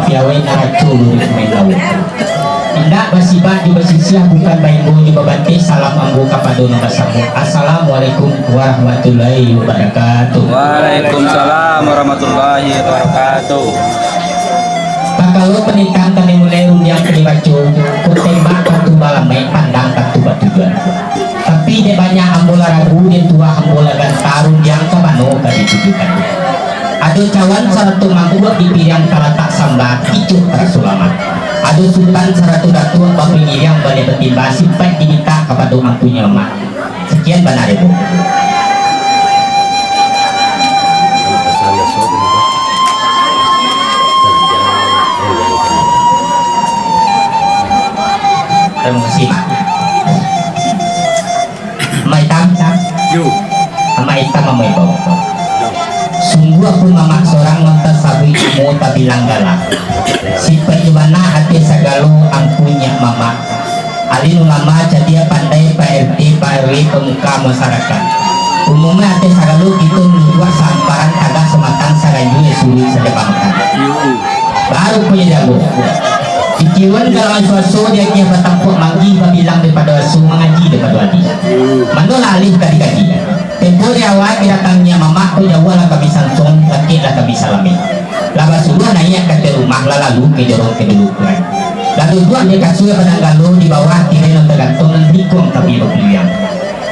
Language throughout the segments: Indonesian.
piawai naratu lurik main indah basiba di basisia bukan baikmu di babante salam ambu kapado nabasamu. Assalamualaikum warahmatullahi wabarakatuh. Waalaikumsalam warahmatullahi wabarakatuh. Kalau pernikahan kami mulai yang kelibacu kutembak batu balamai pandang batu batuan tapi dia banyak ambola ragu dia tua ambola gantarun yang kemano kali tujukan ada cawan saratu mangkubak di pirang kalatak sambat ijuk tersulama ada sultan saratu datu papingir yang balik bertimba simpai diminta kepada mangkunya mak. Sekian benar ibu. Terima kasih Pak. Mai tam Yuk. Mai tam mai bau. Sungguh aku mamak seorang nonton sabi mau tak bilang galak. Si penjuana hati segalo angkunya mama. Alin ulama jadi pandai PRT PRW pemuka masyarakat. Umumnya hati segalo gitu dua samparan kagak sematang sarayu sulit sedepangkan. Baru punya jago. Ikiwan kalau suatu dia kia bertampuk manggi bilang daripada su mengaji daripada wali. Mandola alih kadi-kadi. Tempo dia awal datangnya mama ko jawa lah kami sansong laki lah kami salami. Laba suruh naik ke rumah lalu ke jorong ke dulu kan. Lalu dua dia kasih pada galuh di bawah kiri non tergantung dan hikung tapi berpilihan.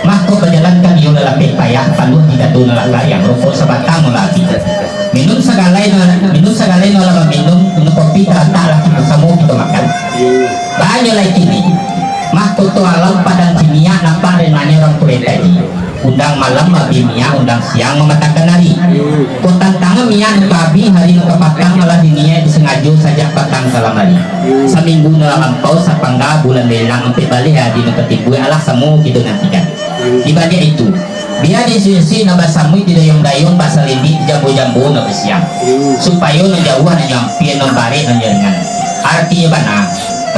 Mako berjalan kan dia lelaki payah palu tidak dona lelaki yang rokok sebatang lagi. Minum segala nolak minum kopi terletak lagi bersama kita makan banyak lagi ini mah tutu alam padang kimia nampak renanya orang kulit tadi undang malam babi mia undang siang mematangkan hari kotang tangan mia babi hari nu kepatang malah dinia disengaja saja patang salam hari seminggu nolak lampau sapangga bulan belang sampai balik ya di nu ketipu alah semua gitu nantikan dibanding itu biar disusi nabasamu tidak dayung pasal ini jambu-jambu nabi siang supaya menjauhan nyampian nombari nonjaringan artinya mana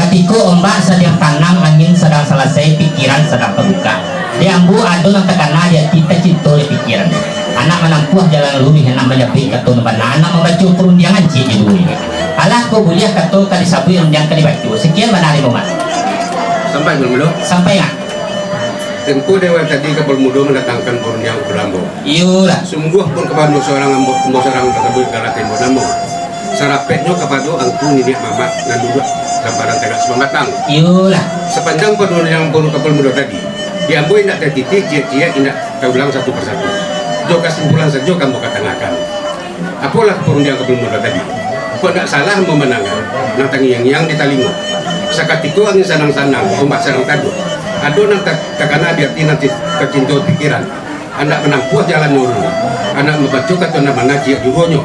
ketika ombak sedang tanam angin sedang selesai pikiran sedang terbuka diambu adu yang terkena dia kita cinta di pikiran anak menampuh jalan lurih yang namanya beri kata nubana anak membaca perundangan cik dulu alah ko boleh kata kali sabu yang kali baca sekian benar Muhammad sampai belum sampai nggak Tempo dewa tadi kapal muda mendatangkan Borneo ke Lambo. Iyalah. Sungguh pun kepada seorang seorang tersebut dalam tempo namo. Sarapetnya kepada angku nidik mama dan dua gambaran tidak semangatang. Iyalah. Sepanjang penuh yang pun kapal muda tadi, diambil tidak tertitik cia-cia tidak terulang satu persatu. Jo kesimpulan saja kamu katakan. Apalah perundang kapal muda tadi? Kau tidak salah memenangkan nantang yang ditalingo. Sakatiko angin sanang-sanang, ombak sarang tadu. Ado nang takana dia nanti kecinta pikiran anak menampuh jalan nurun anak membaca kata nama ngaji juronyo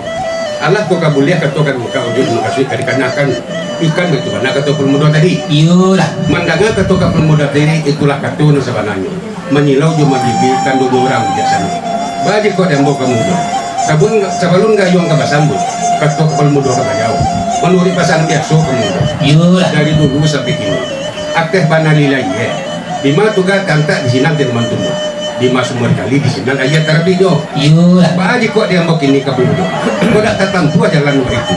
Allah ko kabulia kata kan muka ujud makasih dikarenakan ikan betu mana kata pemuda tadi iyalah mandanga kata pemuda tadi itulah kata nu sebenarnya menyilau cuma bibi kan dua orang biasanya bagi kok dembo pemuda sebelum gayung ke basambut kata pemuda ke jauh menurut pasang biasa pemuda iyalah dari dulu sampai kini aktif banalilai lima tugas kantak di sini teman tumbuh lima sumber kali di sini ayat terbido iyalah baji kok dia mau kini kabur kok tak tertentu jalan itu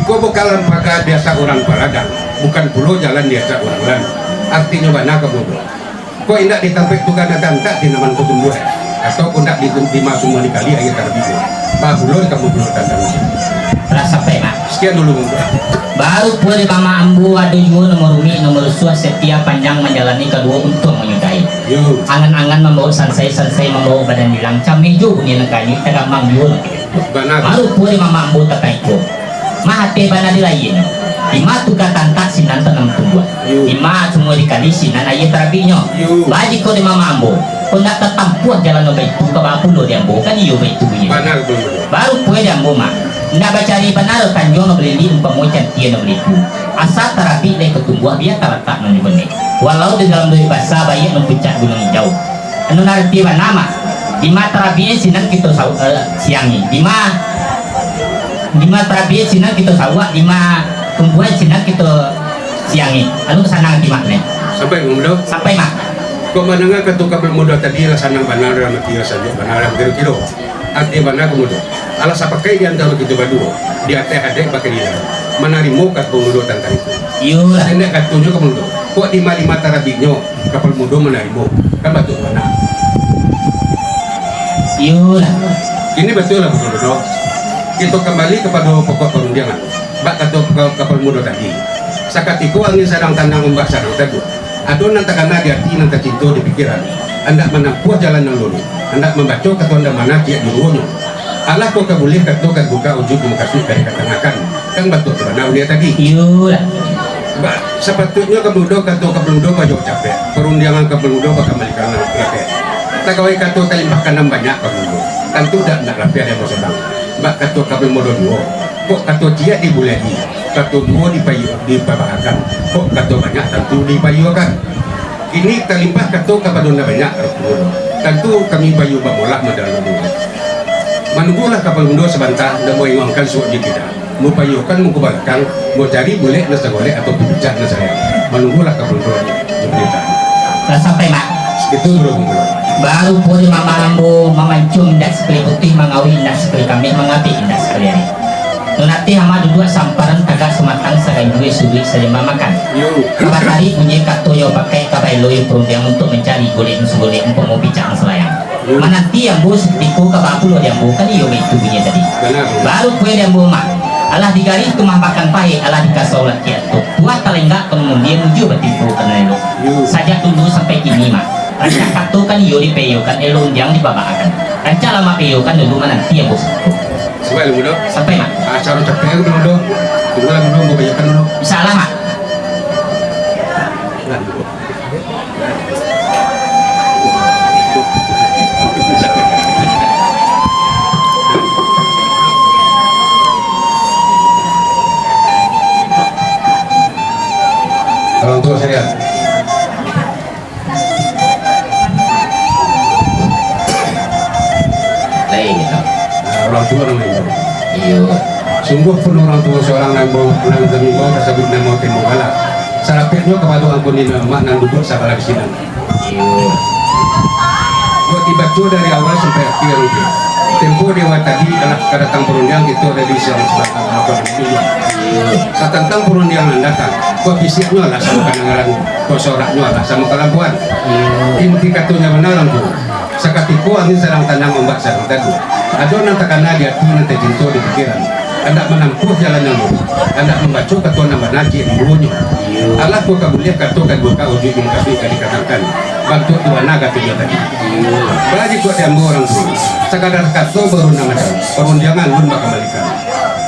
kok bukan pakai biasa orang paladang bukan pulau jalan biasa orang lain artinya mana kabur kok indak ditampik tugas kantak di naman tumbuh atau pun tak di lima sumber kali ayat terbido bah pulau kamu pulau tantang rasa pena sekian dulu baru boleh mama ambu ada juga nomor umi nomor suah setiap panjang menjalani kedua untuk menyukai angan-angan membawa sansai membawa badan hilang camiju ni nekani tegamang yun baru boleh mama ambu terkaitku mahate bana dilayin lima tukar tantak sinan tenang tumbuh lima semua dikali sinan ayat terapinya baji ko di mama ambu kau nak tertampuh jalan nobai itu ke bapulo dia ambu kan iyo itu baru boleh dia ambu mah ndak baca di benar tanjung no beli umpama cantik no beli ku asal terapi dari ketumbuhan dia terletak no benih walau di dalam doi bahasa bayi no puncak gunung hijau anu narti nama lima terapi sinan kita siangi lima terapi sinan kita sawak lima tumbuhan sinan kita siangi anu kesana nanti mak sampai belum sampai mak kau mendengar ketua pemuda tadi rasa nang benar mati saja benar kilo arti benar kemudian alas apa kayak di antara kita berdua di atas ada pakai dia menerima kapal muda tentang itu. Yulah. Tidak katunya kapal muda. Kok di mata rabinyo kapal muda menerima kan betul mana? Yulah. Ini betul lah kapal muda. Kita kembali kepada pokok perundangan. Bak kata kapal muda tadi. Sakatiku angin sarang tanang ombak sarang tadi. Adon nanti karena dia arti nanti cinta di pikiran. Anda menempuh jalan yang lurus. Anda membaca kata anda mana dia diurunyo. Allah kau kabulih kata kan buka ujung mengkasih dari katakan. Kan betul mana dia tadi. Yulah. Sepatutnya kemudo kata kemudo baju capek. Perundangan kemudo bakal balikan rakyat. Tak kawai kata kalimpahkan yang banyak kemudo. Tentu tidak rakyat yang mau sedang. Mbak kata kemudo dua. Kok kata dia dibulehi. Kata dua dipabahakan. Kok kata banyak tentu dipayuakan. Ini terlimpah kata kepada banyak kemudo. Tentu kami bayu bamolah madalah dua. Menunggulah kapal mundo sebentar dan mau ingangkan suat di kita. Mau payukan, mau kebalikkan, mau cari boleh nasa golek atau pijak nasa saya. Menunggulah kapal mundo di berita. Nah, sampai mak. Itu bro. Baru pun mama lambo memancung indah sekali putih mengawi indah sekali kami mengapi indah sekali hari. Nanti hama duduk samparan tagak sematang sagai dua sulit saja mamakan. Kabar hari punya katoyo pakai kabai loyo perundang untuk mencari golek golek untuk mau pijak selayang. Menanti yang bos diku kabapulo yang bukan iyo itu punya tadi. Baru kue yang boma. Allah digaris tumah makan pahe, Allah dikasaulat kiatu. Tua talenggak kemudian menuju betipu kenelo. Sajak dulu sampai kini mah. Rancak katu kan iyo dipeyukan elon yang dibabaakan. Rancak lama peyukan dulu menanti yang bos. Sampai lu mudo. Sampai mak. Acara capek lu mudo. Tunggu lah mudo mau bayarkan dulu. Salah mak. Orang tua saya. Lain gitu. Orang tua namanya. Iyo. Sungguh pun orang tua seorang yang mau tersebut nama tembok galak. Sarapetnya kepada ampunin mak nan duduk sabar di sini. Iyo. Buat dibaca dari awal sampai akhir rupiah. Tempo dewa tadi adalah kedatang perundang itu ada di siang selatan apa ini. Satantang perundang datang. Kok bisiknya lah sama kanangaran, kok soraknya lah sama kelampuan. Inti katunya benar tu. Sakatiku angin sarang tanam ombak sarang tadi. Ada nanti karena dia tu nanti cinta di pikiran. Anda menempuh jalan yang lurus. Anda membaca ketua nama naji di bulunya. Allah kau kabuliah katukan buka ujung yang kasih dikatakan. Bantu Tuhan naga tujuh tadi. Bagi kuat yang orang tu. Sekadar katu baru nama dah. Perundangan pun bakal balikan.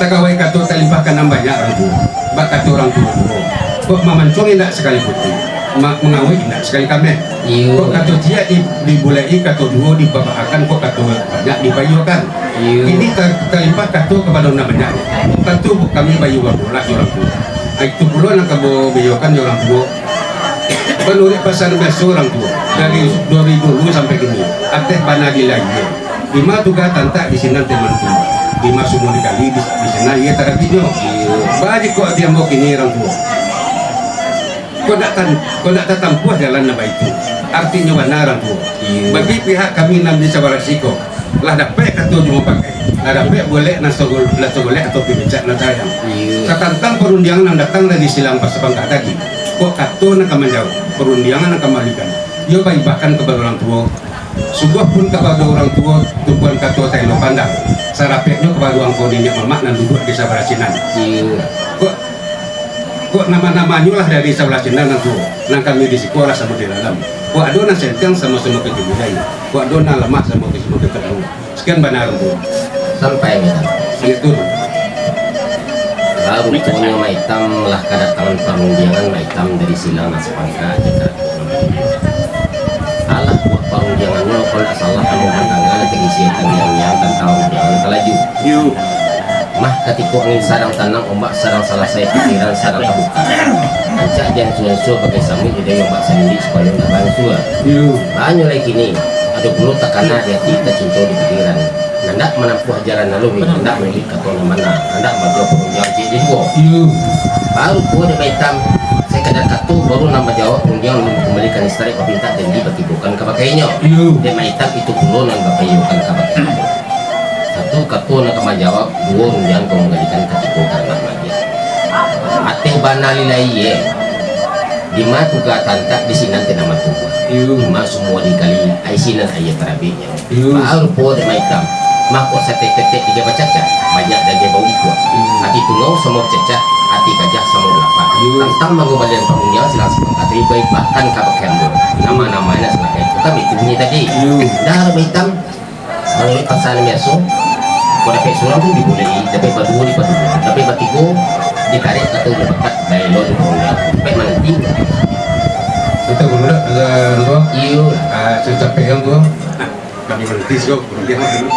Takawai katu terlimpahkan nambahnya orang tu. Bak katu orang tu dulu. Kok memancung indah sekali putih. Mengawai indah sekali kami. Kok katu dia dibulai katu dua dibabahakan. Kok katu banyak dipayukan. Ini terlimpah katu kepada namanya. Tentu kami bayu babolah orang tu. Itu pula nak kabo bayokan orang tua. Menurut pasal besok orang tua dari 2000 sampai kini. Aktif banagi lagi. Lima juga tantak di sini teman tua. Lima semua dikali di sana ia tak video. Bagi kok dia mau kini orang tua. Kau tak tampuh jalan nama itu. Artinya mana orang tua. Bagi pihak kami nam di Sabara Siko. Lah dapat kata cuma pakai. Lah dapat boleh nasogol atau pibicak na sayang. Satantang perundangan yang datang dari silang pasapangka tadi. Kok kata nak menjauh perundangan nak kembalikan. Dia bahkan kepada orang tua. Sebuah pun kepada orang tua tujuan kata telo pandang. Sarapetnya kepada orang tua dinyak mamak dan duduk di Sabara Sinan. Kok nama-namanya lah dari sebelah Cina nanti nang kami di sekolah sama di dalam. Kok adona senteng sama-sama kejumudai. Kok adona lemah sama ketemu. Sekian benar tu. Sampai kita. Itu. Baru punya maitam lah kedatangan perundangan maitam dari silang Nasepangka kita. Alah buat perundangannya kalau salah kamu pandangan tegisi yang tentang perundangan kelaju. Mah ketika angin sarang tanang ombak sarang salah saya pikiran sarang terbuka. Ancak dan susu pakai sambil jadi ombak sendiri supaya nggak bangsa. Banyak lagi ni. Ada puluh takana dia kita cinta di pikiran. Hendak menempuh jalan lalu, hendak memilih kata mana, hendak baca perundangan jadi dua. Baru pun dia hitam. Saya kadang kata baru nama jawab perundangan kembalikan istri pemerintah dan dibatibukan kepakainya. Dia hitam itu puluh yang bapayukan kepakainya. Satu kata nak menjawab, dua undian kau menggalikan ketipu karena lagi. bana lilai di mana tuga tanta di sini nanti nama tuga cuma semua dikali ai sini ayat terabinya baru po de maitam mako sate ketek dia bacaca banyak daging bau kuat hati tungau semua cecah hati gajah semua lapa tentang mengembalikan pengunjung silang sepengkatri baik bahkan kapakan nama-namanya sebagai itu kami tubuhnya tadi dah maitam menurut pasangan biasa pada kayak suram pun dibolehi tapi berdua di berdua tapi batigo ditarik atau berbakat dari lo di pengunjung sampai nanti Kita guru dah, ada tua. iyo Saya capek yang tua. Kami berhenti kok, berhenti apa dulu?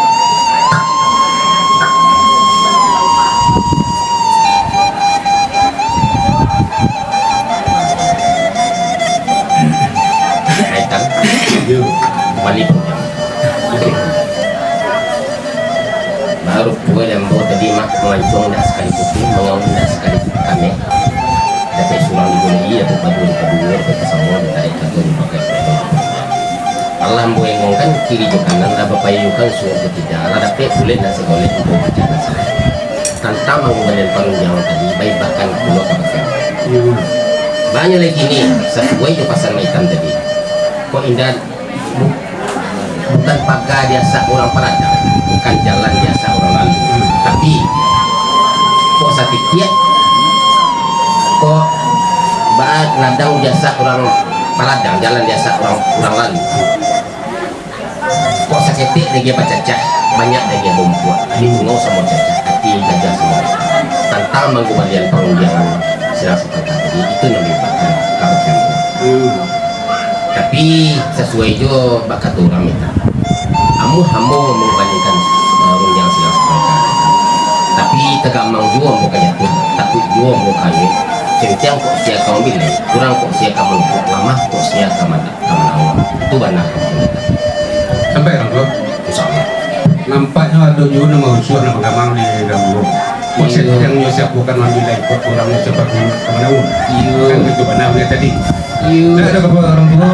kaitan Yo, balik baru gue yang bawa tadi mah mengancung dah sekali putih mengaun dah sekali kami tapi sulang dibeli atau badu di kedua atau sama ditarik atau dipakai Allah mau kan kiri ke kanan lah bapak yukan suara ketiga lah tapi boleh nasi golek itu bicara saya tanpa mengembalikan penunjangan tadi baik bahkan pulau kapakan banyak lagi nih sesuai ke pasal hitam tadi kok indah bukan pagar biasa orang peradang bukan jalan biasa orang lalu tapi kok satikiat kok baat ladang biasa orang peladang jalan biasa orang lalu kok saketik lagi bacacah banyak lagi bumbu di gunung sama cacah hati gajah semua tentang mengembalikan pengundian silang sepengkah tadi itu menyebabkan kawasan tapi sesuai jo bakat orang minta amu membandingkan runjang silang sepengkah tapi tegak mang jua mau kayak tuh takut jua mau kayak cengceng kok sia kau milih kurang kok sia kamu numpuk lama kok sia kamu awal itu benar sampai orang tua. insyaallah Nampaknya ada juga nama usul nama gamang di Gambung. Maksud yang nyosiap bukan mengambil ikut orang seperti kemenangan. Kan itu benar dia tadi. Tidak ada kepada orang tua.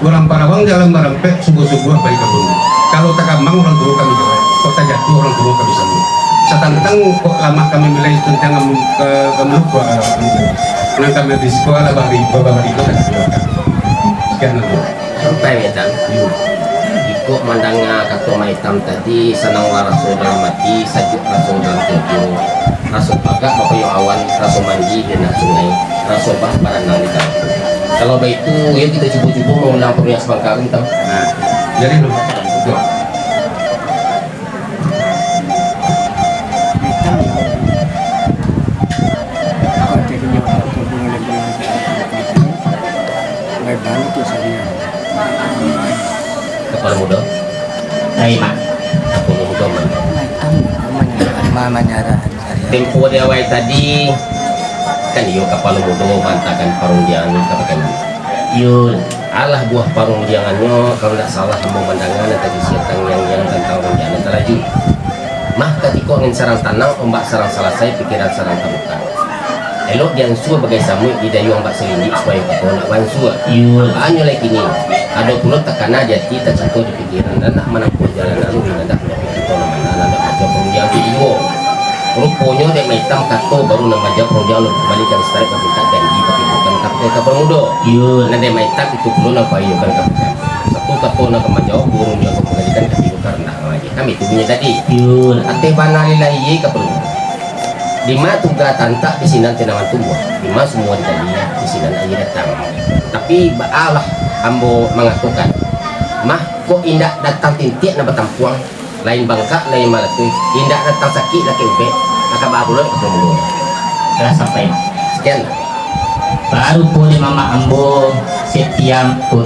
Orang Parawang jalan barempet sungguh-sungguh baik Gambung. Kalau tak gamang orang tua kami jawab. Kok tak jatuh orang tua kami sambung. Setang-tang kok lama kami milih tentang Gambung kok nang kami di sekolah bari itu kan. Sekian dulu. sampai ya ikut mandangnya kata maitam tadi senang rasul dalam hati sajuk rasul dalam tujuh rasul pagak bapak yo awan rasul mandi di nak sungai rasul bah baranang di kampung kalau baik itu ya kita cubu-cubu mau ulang pernias bangkalan tam Nah, jadi lu betul. kepala muda Terima. kepala muda Mama nyarahan saya. tempo dia awal tadi kan yo kepala muda bantakan parungjangan katakan Yul. alah buah parungjangannya kalau tidak salah mau pandangan tadi siatang yang tentang parungjangan terlaju mah ketika angin sarang tanang ombak sarang selesai pikiran sarang terbuka elok yang sua bagai samu idayu ombak selindik supaya kau nak bansua Yul. banyak lagi ni ada pula tekana jati tersentuh di pikiran dan nak menempuh jalan lalu hendak menyakiti kau nama nak baca parungjangan video rupanya dek hitam kato baru nama baca parungjangan lalu kembalikan setara kapitan janji tapi bukan kapal muda Yul. nanti maitak itu perlu nak payu kan kapitan satu kato nak kemajau burung yang kembalikan ke tiga karena lagi kami tubuhnya tadi Yul. ate banalilahi kapal lima tuga tantak di sinan tenawan tumbuh lima semua dikali di sinan air datang tapi baalah ambo mengatakan mah kok indak datang tintik na batampuang lain bangka lain malatu indak datang sakit laki ube maka bahulan ketemu Telah sampai. sekian Baru pun mama ambo setiap pun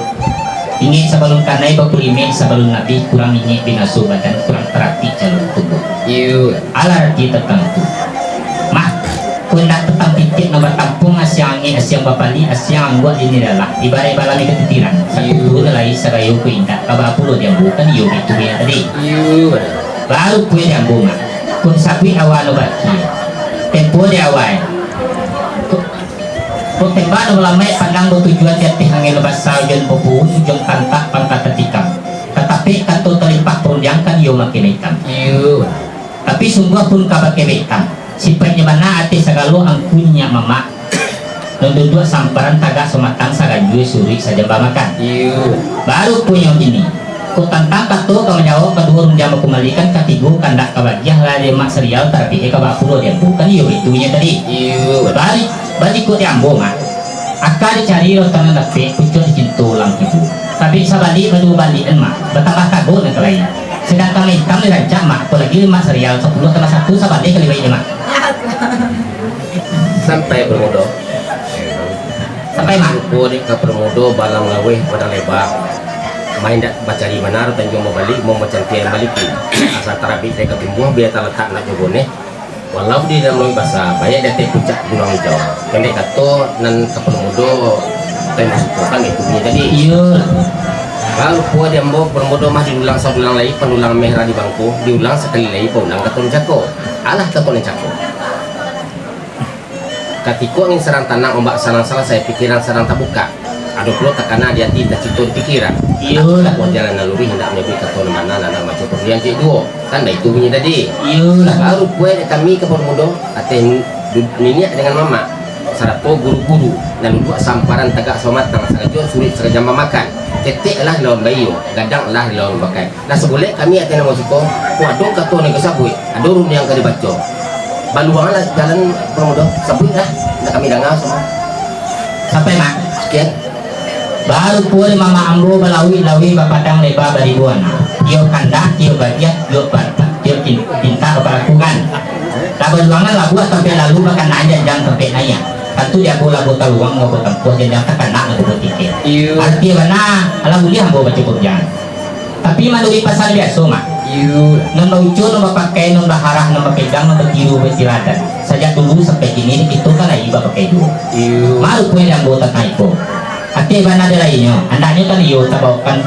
ingin sebelum kanai bakulimin sebelum nabi kurang ingin binasu badan kurang terapi jalur tubuh iya alargi tertentu mah kundak tetap titik nomor tampung asyang angin asyang bapali asyang angguat ini adalah ibarat balami ketitiran satu dua lagi sarayu ku indak kabapulo yang bukan yo itu yang tadi iya baru pun yang bunga kun sapi awal baki tempo di awal kung temba na wala may pandang tujuan jati hangin lepas sajon popuhun ujung kantak pangkata tikam tetapi kanto terlimpah perunjangkan yo makinitam iya tapi sungguh pun kabake betam sipatnya mana ati sagalo ang kunya mama Nundudua samparan tagak sumatang sagajui suri saja makan. Iyo. Baru punya ini. Ku tantang katu kau menjawab kedua runjang kembalikan ketiga kandak kabagiah lari mak serial tapi kabak pulau dia bukan iyo itunya tadi. Iyo. Balik ku diambo mak. Akar dicari rotan nape pucuk dicintu lang ibu. Tapi sabali kedua balikan mak. Betapa kagok dan lain. Sedangkan hitam dirancang mak. Apalagi mak serial 10 tambah 1 sabali kali baik mak. Sampai bermudo. Sampai mak. Aku di ke bermudo balang laweh pada lebar. Main dak baca di mana tanjung mau balik mau macam tiang balik. Asal terapi saya ketimbuh biar tak letak nak jobone. Walau di dalam loy bahasa banyak dia puncak gunung hijau. Pendek kata nan ke bermudo tapi masuk kan itu punya jadi. Iya. Kalau puas dia mau bermudo mah diulang sabulang lagi penulang merah di bangku diulang sekali lagi pulang keton cako. Alah keton cako. Ketika ingin serang tanah ombak sarang salah saya pikiran sarang tak buka. Aduh perlu takana dia tidak citu di pikiran. Iya. Buat jalan naluri hendak menjadi keton mana nana macam perlian cik duo. Kan dah itu bunyi tadi. Iya. Baru kue kami ke bermudo aten niniak dengan mama. Sarato guru-guru dan buat samparan tagak somat tang sarajo sulit serajam makan. Tetek lah lawan bayu, gadang lah lawan bakai. Nah seboleh kami aten musiko. Waduh kato nego sabui. Adorun yang kali baca. Baluang lah jalan bermudo sabui lah. Nak kami dengar semua. Sampai mak. Sekian. Baru pun mama ambo balawi bapadang leba baribuan. Yo kandak, yo bagiat, yo batak, yo pinta kepalakungan. Lagu luangan lagu sampai lalu bahkan aja jangan sampai naya. Tentu dia bola bota luang mau bertempuh jangan tekan nak mau tiket. Arti mana? Alam boleh ambo baca kurjan. Tapi melalui pasal biasa mak. Nombor ucu, nombor pakai, nombor harah, nombor pegang, nombor tiru, bertiradan. Sejak dulu sampai kini itu kan lagi pakai dulu. Malu pun yang bota taipo. Hati mana ada lainnya, andaknya kan iyo tabakan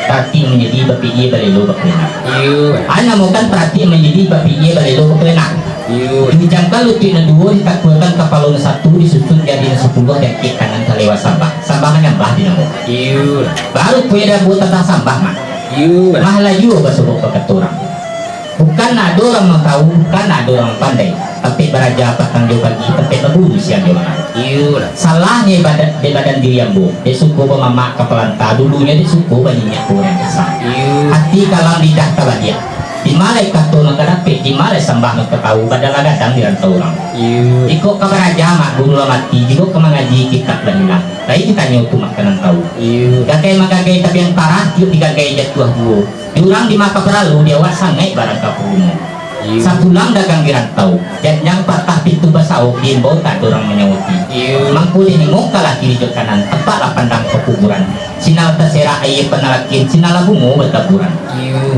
perhati menjadi bapi balelo baklena. Anda makan perhati menjadi bapi balelo baklena. Dijangka lutut dan dua ditakutkan kapal satu disusun jadi 10 dan ke kanan terlewat sampah. Sampah yang bah di nama. Baru punya buat tentang sampah mak. Mah laju basubuk pakai orang. Bukan ada orang mau tahu, bukan ada orang pandai. Tapi beraja patang dia bagi tapi bagus siang dia makan. Salahnya di badan diri yang bu. Dia suku mama kepelanta dulunya dia suku banyak orang besar. Hati kalang lidah kabadia. Di malaikat tu nak dapat, di malai sembah nak tahu. Badal gadang di rantau orang. Ikut kabaraja mak guru mati. Jika kemengaji kitab banilah. Lain kita nyotu makanan tahu. Gagai magagai tapi yang parah, yuk digagai jatuh buah. Diurang di maka berlalu dia wasangai barang kapurmu. Sapulang dagang dirantau dan yang patah pintu basau diimbau tak orang menyauti. Mangkuli nengok kalah kiri jok kanan tepatlah pandang kekuburan. Sinal terserah air penalakin sinala bungo bertaburan.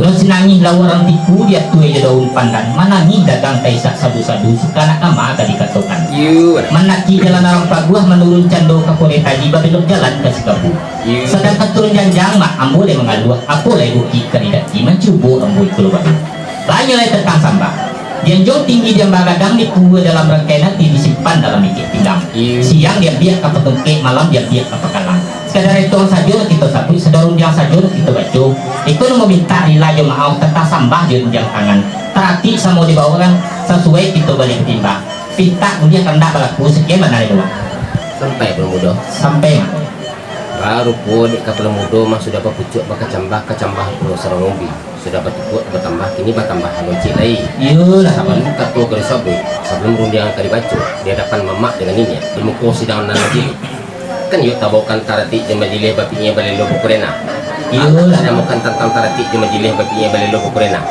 Lo sinangi lawa orang tiku dia tuai daun pandan. Manangi dagang taisak sadu-sadu suka nak ama tadi katokan. Menaki jalan orang paguah menurun cando kapore tadi babelok jalan ke sikabu. Sedangkan turun janjang mak ambole mengaluh apolai buki keridaki mencubu amboi keluar. Banyak lagi tentang sampah. Dianjung tinggi dia bagadang dipuai dalam rangkaian nanti disimpan dalam ikit pinggang. Siang dia biak apa tengkek, malam dia biak apa kalang. Sekadar itu saja kita sapu, sedorong yang saja kita baca. Itu mau minta rila yang mau tentang sampah di jam tangan. Terhati sama dibawakan sesuai kita balik ketimbang. Pinta kemudian kena berlaku sekian mana itu. Sampai bermudo. Sampai baru pun kapal mudo mah sudah berpucuk kecambah pulau Sarangombi sudah bertambah kini bertambah halonci lagi. Sebelum kato ke sabui sebelum rundiang kali baca di hadapan mamak dengan ini di muka sidang nanti kan yuk tabakan tarati di majelis bapinya balelo bukurena. Ada makan tentang tarati di majelis bapinya balelo bukurena.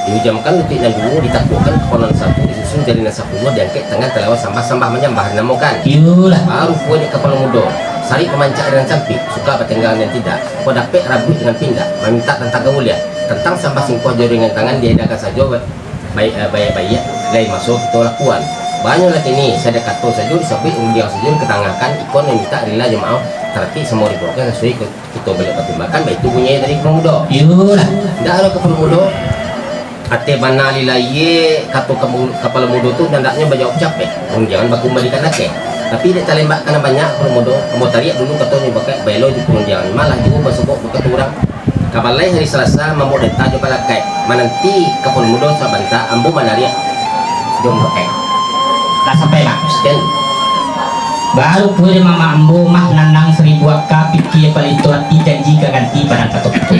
Diujamkan lutut dan dulu ditaklukkan konon satu disusun jadi nasa puluh diangkat tengah terlewat sampah-sampah menyambah namukan. Baru punya kapal mudo sari pemancak dengan campik suka bertenggang dan tidak kau dapat rabut dengan pindah meminta tentang kemuliaan tentang sampah singkoh jauh dengan tangan diadakan saja baik-baik lain masuk kita lakukan banyak lah ini saya ada kata saja disabit undiang saja ketangahkan ikon yang minta rela jemaah terhati semua dibuatkan sesuai kita balik pertimbangkan baik itu punya dari kapal mudo. Tidak ada kapal mudo ate mana lilaye kata kapal mudo tu hendaknya berjawab capek jangan baku kembalikan lagi. Tapi dia tembak karena banyak promodo mau tarik dulu katanya pakai belo di perunjangan malah juga besok buka orang kapal lain hari Selasa mau deta juga pakai menanti kapal mudo sabanta ambo malaria jom pakai tak sampai mak. sekian Baru pwede mama ambo mah nanang 1000 ka pikir palito ati janji kaganti padang katok itu.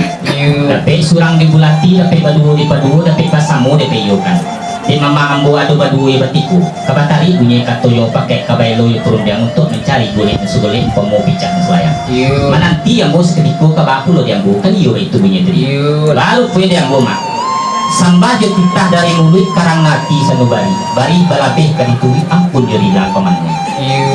Tapi surang di bulati, tapi baduo di paduo, tapi pasamu di peyokan. Di mama ambo adu baduo di batiku. Kabatari bunyi katoyo pakai kabaylo turun dia untuk mencari gulit sugulit pomo picak selayang. Mananti ambo sekediko kabaku lo diambo kan iyo itu bunyi tadi. Baru pwede ambo mah. Sambah jo titah dari mulut karang ngati sanubari. Bari balabeh kadituri ampun jerilah pamannya.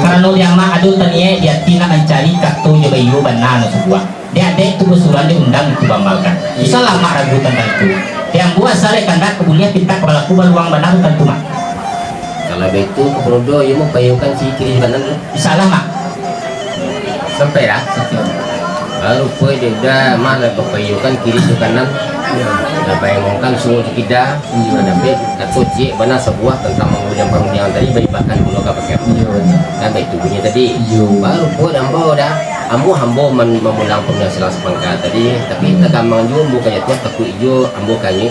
Karena yang mah adu tania dia tina mencari kartu jo bayu banana sebuah. Dia dek tu besuran diundang itu bambalkan. Bisa lama ragu tentang itu. Yang buat sale kandak kemudian kita kepala kubal uang benar tentu mak. Kalau begitu keperodo ya mau payungkan si kiri kanan dulu. Bisa lah mak. Sampai lah. Baru pun dia dah mana payungkan kiri ke kanan. Dah bayangkan semua kita. Ada bet atau cik benar sebuah tentang pengunjang tadi bagi bahkan pulau kapakai. Dan itu bunyi tadi. Baru pun ambo dah. Ambo hambo memulang punya silang sepangkat tadi. Tapi tak gampang juga bukannya tuh takut hijau ambo kanyi.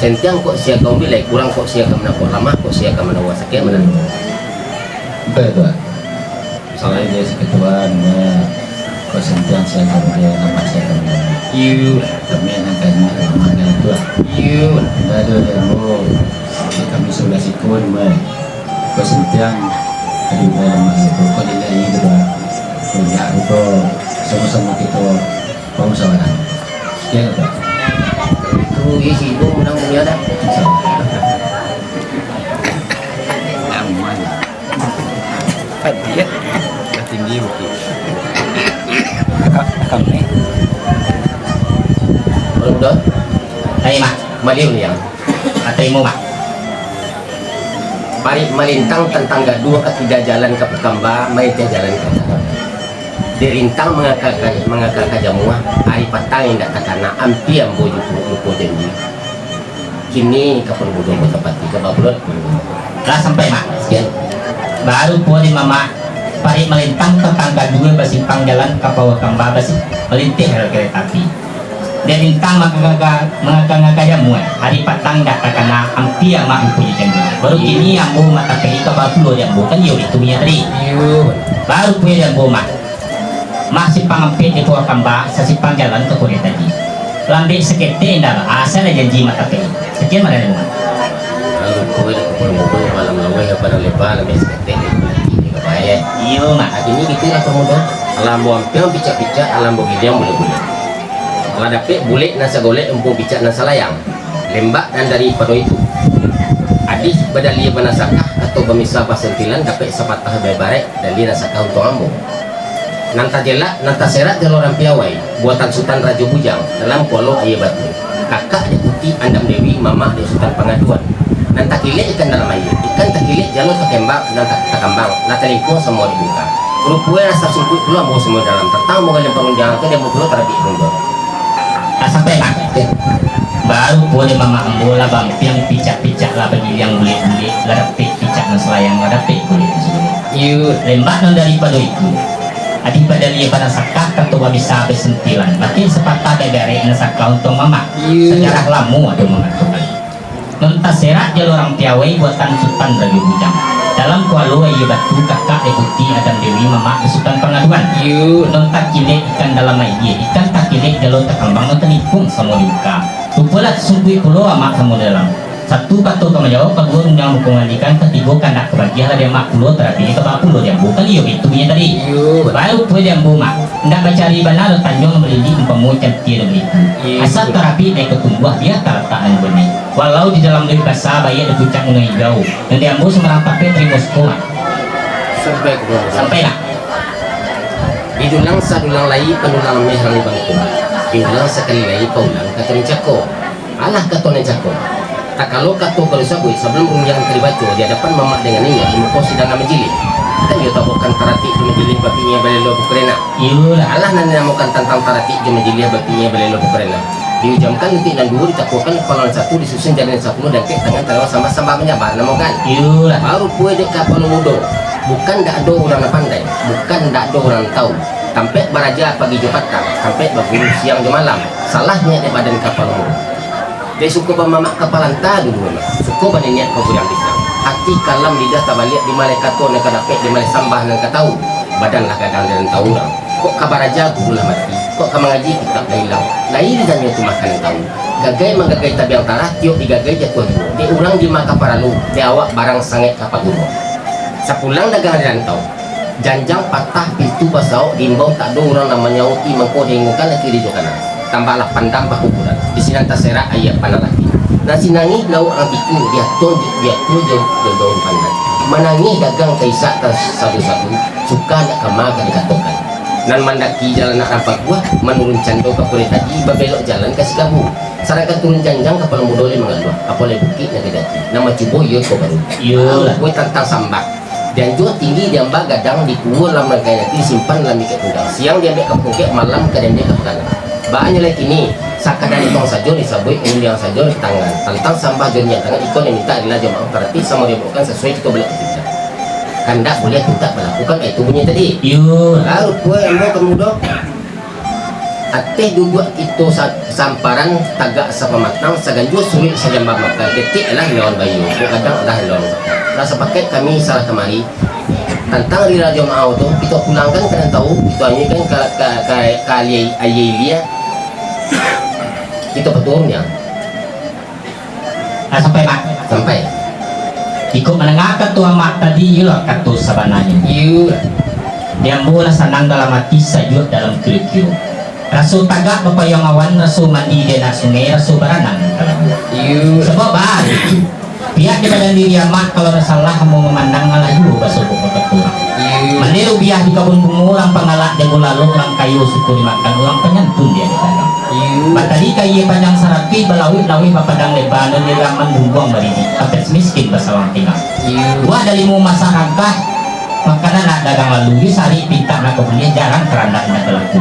Sentiang kok sia kau bilai kurang kok sia kau mana kok lama kok sia kau mana wasaknya mana. Betul. Misalnya dia seketuaan kok sentiang saya kau dia nama saya kau. Tapi yang kami lama kan itu. Ada dia mau kami sudah sikun kok sentiang ada lama itu kok dia ini juga. Ya itu sama-sama kita musyawarah. Sekian Pak. Itu isi ibu menang punya dah. Dia tinggi mungkin. Kami. Udah. Hai mak. Maliu ni yang. Ataimu mak. Mari melintang tentang gaduh ketiga jalan ke Pekamba, mai teh jalan ke sana. Dirintang mengakak jamuah hari patang yang tak takana ampi ambo lupo janji. Kini kapan bodoh kota pati ke Babulot. Lah sampai mak. Sekian. Baru pun di mama pari melintang tetangga dua basimpang jalan kapal kamba basi melintih rel kereta api. Dia lintang mengagak jamu hari patang dak takana ampi ama punya janji. Baru kini ambo mata pergi ke Babulot yang bukan yo itu punya tadi. Baru punya ambo mak. Masih pangampit di bawah kamba sasipang jalan ke kulit tadi. Lambe sekete indah asal janji mata pergi. Sekian mana dengan. Lalu kau dah kau bodoh malam lawai apa dah lepas lambe sekete ni kebaya. Iyo mak. Ini gitu lah pemuda. Alam buang piang picak-picak alam bogidiam boleh-boleh. Kalau dapet bulik nasa golek empuk picak nasa layang. Lembak dan dari pada itu. Adis badalia banasakah atau pemisah pasentilan dapat sepatah bebarek dan dia nasakah untuk ambo. Nanta jelak, nanta serat jalur orang piawai buatan Sultan Raja Bujang dalam kualo ayah batu. Kakak dia putih andam dewi, mama dia Sultan Pengaduan. Nanta kilik ikan dalam air, ikan tak kilik jalur terkembang, nanta takambang, nanta lingkung semua dibuka. Rupue rasa sungkuit pula mau semua dalam tertang mau kalian pengunjang ke dia mau pula terabik rundor. Sampai mak. Baru boleh mama ambo lah bang piang picak-picak lah bagi yang bulik-bulik lah dapet picak dan selayang lah dapet bulik lembak dan daripada itu. Adi pada dia pada sakah ketua bisa besentilan makin sepatah dari nasakah untuk mama sejarah lamu ada mengatakan nonta serat jalur orang piawai buatan Sultan Raja Bujang dalam kualo ayu batu kakak deputi Adam Dewi mama Sultan Pengaduan nonta kilik ikan dalam air ikan tak kilik jalur terkembang nonta nikung semua dibuka rupalah sungguh pulau amak semua dalam satu kata kamu jawab kedua undang hukuman ikan ketiga kandak kebagian ada mak pulau terapi ke bawah pulau yang bukan iyo itu punya tadi baru pulau yang buma ndak mencari benar tanjung melidi umpamu cantik dan begitu asal terapi naik ketumbuh dia terletak benih walau di dalam dari bahasa bayi ada puncak mengenai jauh dan diambil semerang pakai trimosko sampai lah Didulang sadulang lai penulang mehrang bangku diulang sekali lagi paulang kata mencako alah kata mencako tak kalau kata kalau sabui sebelum unjangan terbaca di hadapan mamak dengan ini muka sidang menjili dan dia tabukan taratik di menjili bapinya balelo bukrena iyalah alah nan namukan tentang taratik di menjili bapinya balelo bukrena diujamkan nanti dan dua ditakukan kepala satu disusun jalan 10 dan kek tangan terlalu sama-sama menyabar namukan iyalah baru kue dek kapal mudo bukan tak ada orang pandai bukan tak ada orang tahu sampai beraja pagi jepatang sampai berburu siang di malam salahnya di badan kapal mudo dia suka bermamak kapalan tak dulu memang suka pada niat kau yang Islam hati kalam lidah tabalik di malaikat tu nak dapat di malaikat sambah nak tahu badan lah kadang dan tahu orang kok kabar aja guru lah mati kok kamu ngaji kitab dah hilang lain dan tu makan yang tahu gagai menggagai tabiang tarah tiup digagai jatuh di orang di mata para lu di awak barang sangat kapal guru sepulang dagang dan tahu janjang patah pintu basau diimbau tak ada orang namanya uti mengkau dengukan lagi di kanan tambahlah pandang pakuburan di sini atas serak ayat panalati nasi nangis lau orang tiku dia tu jauh pandang menangis dagang kaisak tas satu-satu suka nak kemar kan dikatakan nan mandaki jalan nak rapat buah menurun cando ke kulit haji berbelok jalan kasih kabu sarankan turun janjang kapal mudoli mengaluh apalagi bukit nak didaki nama cubo yo ko baru yo kue tantang sambak dan juga tinggi dia mbak gadang di kuul lam rangkai nanti simpan dalam ikat punggang siang dia ambil ke pungkek malam ke dia ke pegangan bahannya lagi ini sakadari tong saja disabui ini yang saja di tangan tentang sampah jadinya tangan ikon yang minta adalah jemaah berarti sama dia bukan sesuai kita boleh kita kandak boleh kita melakukan itu bunyi tadi Yo. lalu kue ambil kemudian ateh dua itu samparan tagak sama matang saganju sulit saja makan ketik lah lawan bayu kadang dah lawan rasa paket kami salah kemari tentang rira jemaah itu kita pulangkan kalian tahu itu hanya kan kali ayah kita peturnya Sampai mak sampai ikut menengah ketua mak tadi yuk katu sabananya you dia mula senang dalam hati sajut dalam kiri-kiri rasul tagak bapayang awan rasul mandi di sungai rasul berenang you sebab balik pihak di badan diri amat kalau salah mau memandang ngalayu rasul ketua you meniru biah di kebun bunga orang pengalak jago lalu orang kayu suku dimakan orang penyantun dia di dalam you batali kayu panjang sarapi belawit-lawit bapadang lebanon di ramen buang berini sampai miskin basawang tinggal you gua dari mau masyarakat makanan nak dagang lalu sari pinta nak kebunnya jarang keranda nak berlaku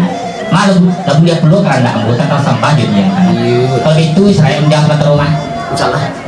malu dah boleh perlu keranda anggota kalau sampah jadi yang you kalau itu Israel undang ke rumah salah